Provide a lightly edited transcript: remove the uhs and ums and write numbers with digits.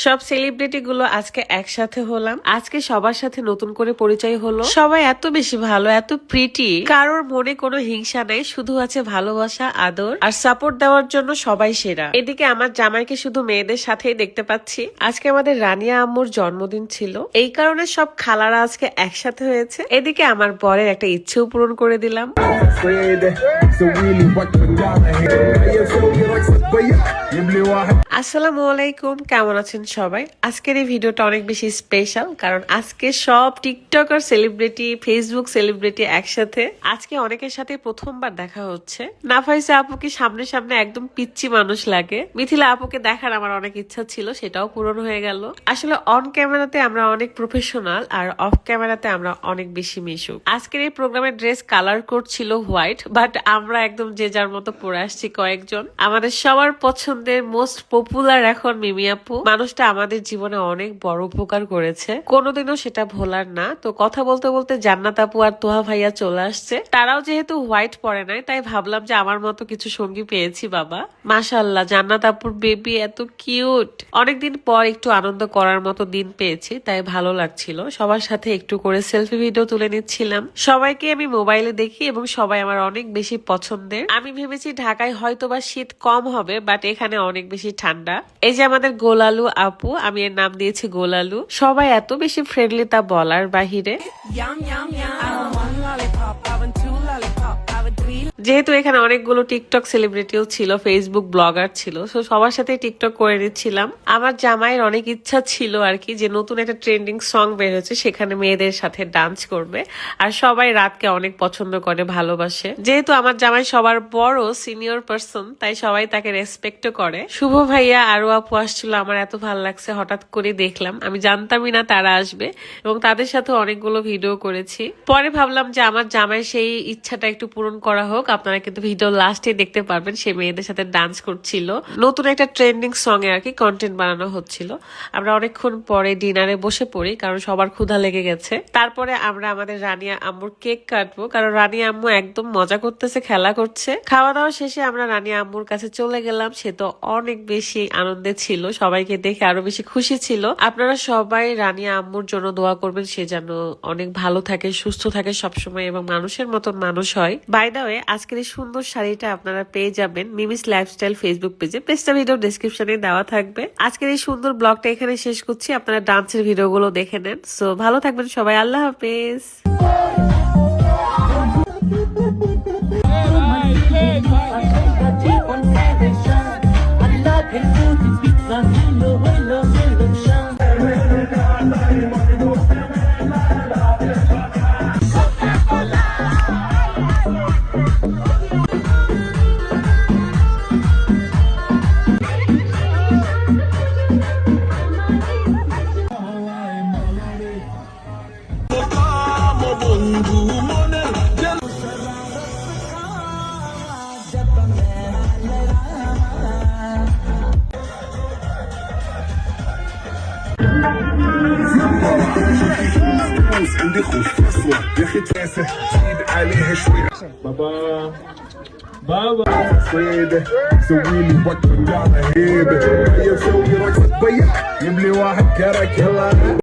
সব সেলিব্রিটি গুলো আজকে একসাথে হলাম। আজকে সবার সাথে নতুন করে পরিচয় হলো। সবাই এত বেশি ভালো, এত প্রিটি, কারোর মনে কোনো হিংসা নাই, শুধু আছে ভালোবাসা, আদর আর সাপোর্ট দেওয়ার জন্য সবাই সেরা। এদিকে আমার জামাইকে শুধু মেয়েদের সাথেই দেখতে পাচ্ছি। আজকে আমাদের রানিয়া আম্মুর জন্মদিন ছিল, এই কারণে সব খালারা আজকে একসাথে হয়েছে। এদিকে আমার বরের একটা ইচ্ছেও পূরণ করে দিলাম। আসসালামু আলাইকুম, কেমন আছেন সবাই? আজকের এই ভিডিওটা অনেক বেশি স্পেশাল, কারণ আজকে সব টিকটকার সেলিব্রিটি, ফেসবুক সেলিব্রিটি একসাথে। আজকে অনেকের সাথে প্রথমবার দেখা হচ্ছে। নাফাইসা আপুকে সামনে সামনে একদম পিচ্চি মানুষ লাগে। মিথিলা আপুকে দেখার আমার অনেক ইচ্ছা ছিল, সেটাও পূরণ হয়ে গেল। আসলে অন ক্যামেরাতে আমরা অনেক প্রফেশনাল, আর অফ ক্যামেরাতে আমরা অনেক বেশি মিশুক। আজকের এই প্রোগ্রামের ড্রেস কালার কোড ছিল হোয়াইট, বাট আমরা একদম যে যার মতো পরে আসছি কয়েকজন। আমাদের সবার পছন্দের মোস্ট পপুলার এখন মিমি আপু। মানুষটা আমাদের জীবনে অনেক বড় উপকার করেছে, কোনোদিনও সেটা ভোলার না। তো কথা বলতে বলতে জান্নাত আপু আর তোহা ভাইয়া চলে আসছে। তারাও যেহেতু হোয়াইট পরে নাই, তাই ভাবলাম যে আমার মতো কিছু সঙ্গী পেয়েছি বাবা। মাশাআল্লাহ, জান্নাত আপুর বেবি এত কিউট। অনেকদিন পর একটু আনন্দ করার মতো দিন পেয়েছি, তাই ভালো লাগছিল। সবার সাথে একটু করে সেলফি ভিডিও তুলে নিচ্ছিলাম। সবাইকে আমি মোবাইলে দেখি এবং সবাই আমার অনেক বেশি পছন্দের। আমি ভেবেছি ঢাকায় হয়তো বা শীত কম হবে, বাট এখানে অনেক বেশি ঠান্ডা। এই যে আমাদের গোলালু আপু, আমি এর নাম দিয়েছি গোলালু। সবাই এত বেশি ফ্রেন্ডলি, তা বলার বাহিরে। যেহেতু এখানে অনেকগুলো টিকটক সেলিব্রিটিও ছিল, ফেসবুক ব্লগার ছিল, তো সবার সাথে টিকটক করে নিচ্ছিলাম। আমার জামাইয়ের অনেক ইচ্ছা ছিল আর কি, যে নতুন একটা ট্রেন্ডিং সং বের হচ্ছে, সেখানে মেয়েদের সাথে ডান্স করবে। আর সবাই রাতকে অনেক পছন্দ করে, ভালোবাসে। যেহেতু আমার জামাই সবার বড় সিনিয়র পার্সন, তাই সবাই তাকে রেসপেক্টও করে। শুভ ভাইয়া আরো আপু আসছিল, আমার এত ভালো লাগছে। হঠাৎ করে দেখলাম, আমি জানতামই না তারা আসবে, এবং তাদের সাথে অনেকগুলো ভিডিও করেছি। পরে ভাবলাম যে আমার জামাই সেই ইচ্ছাটা একটু পূরণ করা হোক। আপনারা কিন্তু ভিডিও লাস্টে দেখতে পারবেন, সে মেয়েদের সাথে ডান্স করছিল। নতুন একটা ট্রেন্ডিং সং এ আর কি কন্টেন্ট বানানো হচ্ছিল। আমরা অনেকক্ষণ পরে ডিনারে বসে পড়ি, কারণ সবার ক্ষুধা লেগে গেছে। তারপরে আমরা আমাদের রানিয়া আম্মুর কেক কাটবো, কারণ রানিয়া আম্মু একদম মজা করতেছে, খেলা করছে। খাওয়া দাওয়া শেষে আমরা রানিয়া আম্মুর কাছে চলে গেলাম। সে তো অনেক বেশি আনন্দে ছিল, সবাইকে দেখে আরো বেশি খুশি ছিল। আপনারা সবাই রানিয়া আম্মুর জন্য দোয়া করবেন, সে যেন অনেক ভালো থাকে, সুস্থ থাকে সবসময়, এবং মানুষের মতন মানুষ হয়। বাই দা ওয়ে, আজকের এই সুন্দর শাড়িটা আপনারা পেয়ে যাবেন মিমিস লাইফস্টাইল ফেসবুক পেজে। পেজটা ভিডিও ডেসক্রিপশনে দেওয়া থাকবে। আজকের এই সুন্দর ব্লগটা এখানে শেষ করছি। আপনারা ডান্সের ভিডিওগুলো দেখে নেন। সো ভালো থাকবেন সবাই, আল্লাহ হাফেজ। عندي خوش فصلة يا اخي تاسه زيد عليها شوي بابا بابا صيده سوي لي وقت على هيبه يا مسوي رقصة بيا يملي واحد كرك يلا